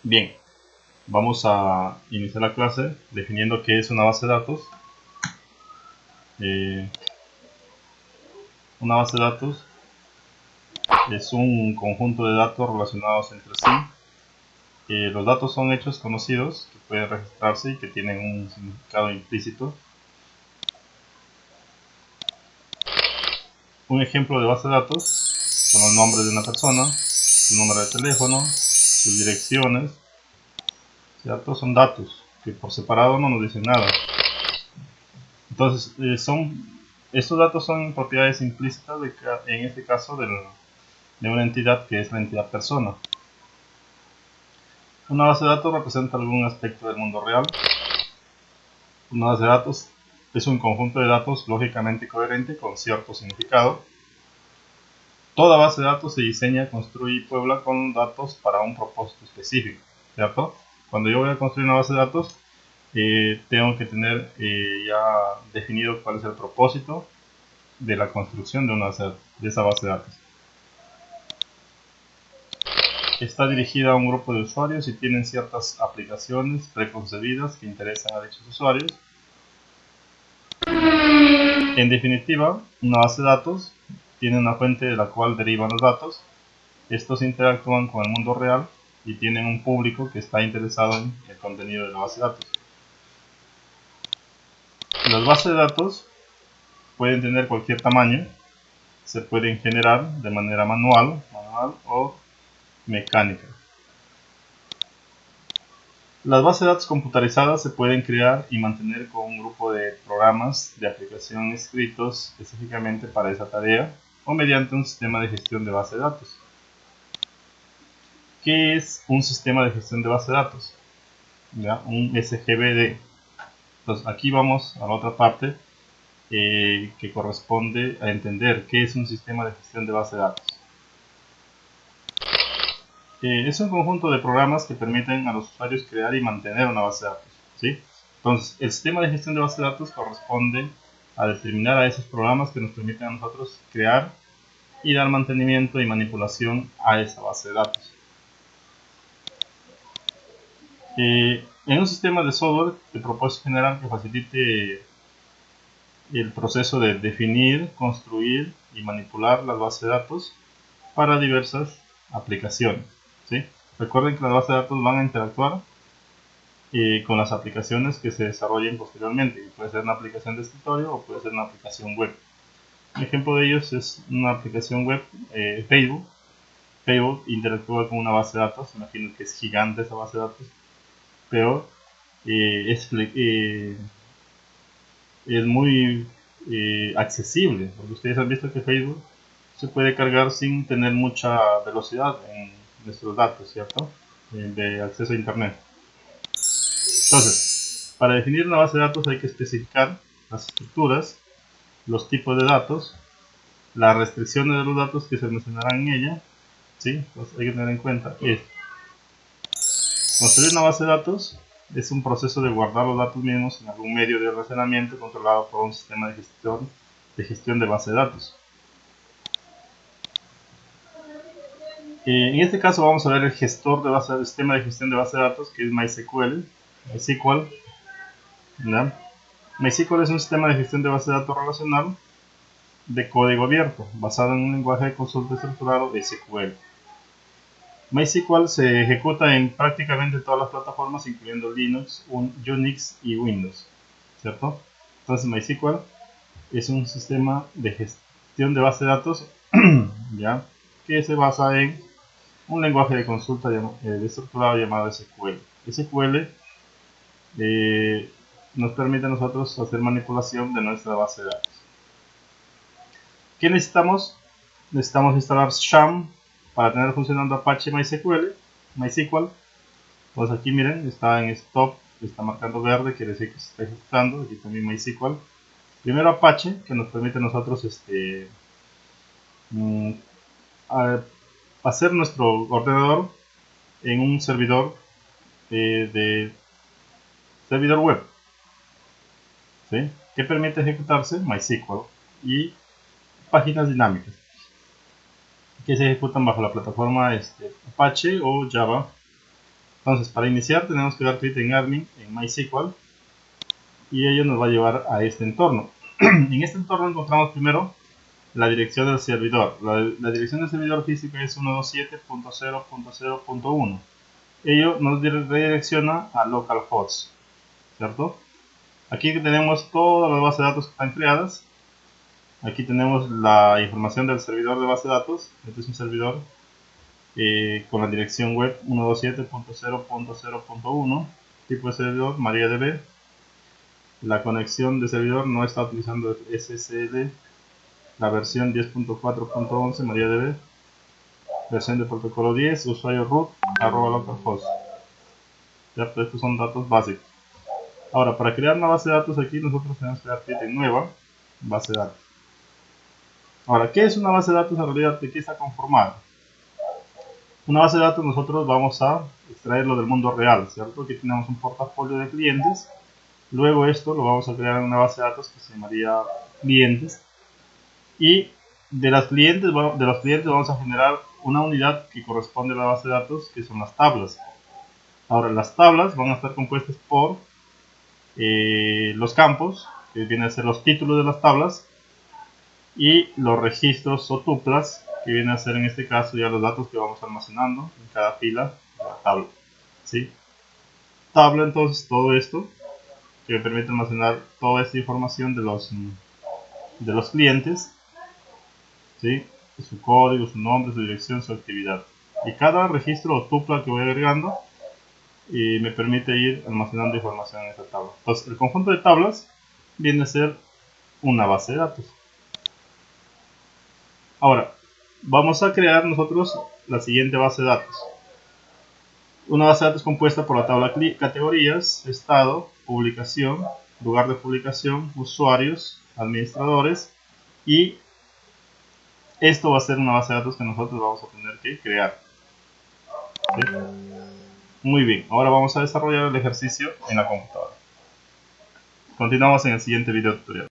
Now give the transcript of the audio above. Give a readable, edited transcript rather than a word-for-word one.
Bien, vamos a iniciar la clase definiendo qué es una base de datos. Una base de datos es un conjunto de datos relacionados entre sí. Los datos son hechos conocidos que pueden registrarse y que tienen un significado implícito. Un ejemplo de base de datos son los nombres de una persona, su número de teléfono, sus direcciones, ¿cierto? Son datos que por separado no nos dicen nada. Entonces, estos datos son propiedades implícitas, en este caso, de una entidad que es la entidad persona. Una base de datos representa algún aspecto del mundo real. Una base de datos es un conjunto de datos lógicamente coherente con cierto significado. Toda base de datos se diseña, construye y puebla con datos para un propósito específico, ¿cierto? Cuando yo voy a construir una base de datos, tengo que tener ya definido cuál es el propósito de la construcción de esa base de datos. Está dirigida a un grupo de usuarios y tienen ciertas aplicaciones preconcebidas que interesan a dichos usuarios. En definitiva, una base de datos tiene una fuente de la cual derivan los datos. Estos interactúan con el mundo real y tienen un público que está interesado en el contenido de la base de datos. Las bases de datos pueden tener cualquier tamaño, se pueden generar de manera manual o mecánica. Las bases de datos computarizadas se pueden crear y mantener con un grupo de programas de aplicación escritos específicamente para esa tarea o mediante un sistema de gestión de base de datos. ¿Qué es un sistema de gestión de base de datos? ¿Ya? Un SGBD. Entonces aquí vamos a la otra parte que corresponde a entender qué es un sistema de gestión de base de datos. Es un conjunto de programas que permiten a los usuarios crear y mantener una base de datos, ¿sí? Entonces, el sistema de gestión de base de datos corresponde a determinar a esos programas que nos permiten a nosotros crear y dar mantenimiento y manipulación a esa base de datos. En un sistema de software de propósito general que facilite el proceso de definir, construir y manipular las bases de datos para diversas aplicaciones, ¿sí? Recuerden que las bases de datos van a interactuar con las aplicaciones que se desarrollen posteriormente. Puede ser una aplicación de escritorio o puede ser una aplicación web. Un ejemplo de ellos es una aplicación web, Facebook. Facebook interactúa con una base de datos, imagino que es gigante esa base de datos, pero es muy accesible, porque ustedes han visto que Facebook se puede cargar sin tener mucha velocidad en nuestros datos, ¿cierto? De acceso a internet. Entonces, para definir una base de datos hay que especificar las estructuras, los tipos de datos, las restricciones de los datos que se mencionarán en ella, ¿sí? Entonces hay que tener en cuenta esto. Construir una base de datos es un proceso de guardar los datos mismos en algún medio de almacenamiento controlado por un sistema de gestión de base de datos. En este caso vamos a ver el gestor de sistema de gestión de base de datos, que es MySQL. ¿Ya? MySQL es un sistema de gestión de base de datos relacional de código abierto, basado en un lenguaje de consulta estructurado SQL. MySQL se ejecuta en prácticamente todas las plataformas, incluyendo Linux, Unix y Windows, ¿cierto? Entonces MySQL es un sistema de gestión de base de datos ¿ya? Que se basa en un lenguaje de consulta estructurado llamado SQL. SQL nos permite a nosotros hacer manipulación de nuestra base de datos. ¿Qué necesitamos? Necesitamos instalar sham para tener funcionando Apache MySQL. Pues aquí miren, está en stop, está marcando verde, quiere decir que se está ejecutando. Aquí también MySQL. Primero Apache, que nos permite a nosotros hacer nuestro ordenador en un servidor de servidor web, ¿sí? Que permite ejecutarse MySQL y páginas dinámicas que se ejecutan bajo la plataforma Apache o Java. Entonces, para iniciar tenemos que dar clic en admin en MySQL y ello nos va a llevar a este entorno. En este entorno encontramos primero la dirección del servidor. La dirección del servidor físico es 127.0.0.1. Ello nos redirecciona a localhost, ¿cierto? Aquí tenemos todas las bases de datos que están creadas. Aquí tenemos la información del servidor de base de datos. Este es un servidor con la dirección web 127.0.0.1. Tipo de servidor MariaDB. La conexión de servidor no está utilizando SSL. La versión 10.4.11 MariaDB. Versión de protocolo 10. Usuario root @localhost. ¿Cierto? Estos son datos básicos. Ahora, para crear una base de datos aquí nosotros tenemos que dar clic en nueva base de datos. Ahora, ¿qué es una base de datos? En realidad, ¿de qué está conformada? Una base de datos nosotros vamos a extraerlo del mundo real, ¿cierto? Aquí tenemos un portafolio de clientes. Luego esto lo vamos a crear en una base de datos que se llamaría clientes. Y de los clientes vamos a generar una unidad que corresponde a la base de datos, que son las tablas. Ahora, las tablas van a estar compuestas por los campos, que vienen a ser los títulos de las tablas, y los registros o tuplas, que vienen a ser en este caso ya los datos que vamos almacenando en cada fila de la tabla. ¿Sí? Tabla entonces todo esto que me permite almacenar toda esta información de los clientes, ¿sí? Su código, su nombre, su dirección, su actividad, y cada registro o tupla que voy agregando me permite ir almacenando información en esta tabla. Entonces el conjunto de tablas viene a ser una base de datos. Ahora, vamos a crear nosotros la siguiente base de datos. Una base de datos compuesta por la tabla categorías, estado, publicación, lugar de publicación, usuarios, administradores, y esto va a ser una base de datos que nosotros vamos a tener que crear. ¿Sí? Muy bien, ahora vamos a desarrollar el ejercicio en la computadora. Continuamos en el siguiente video tutorial.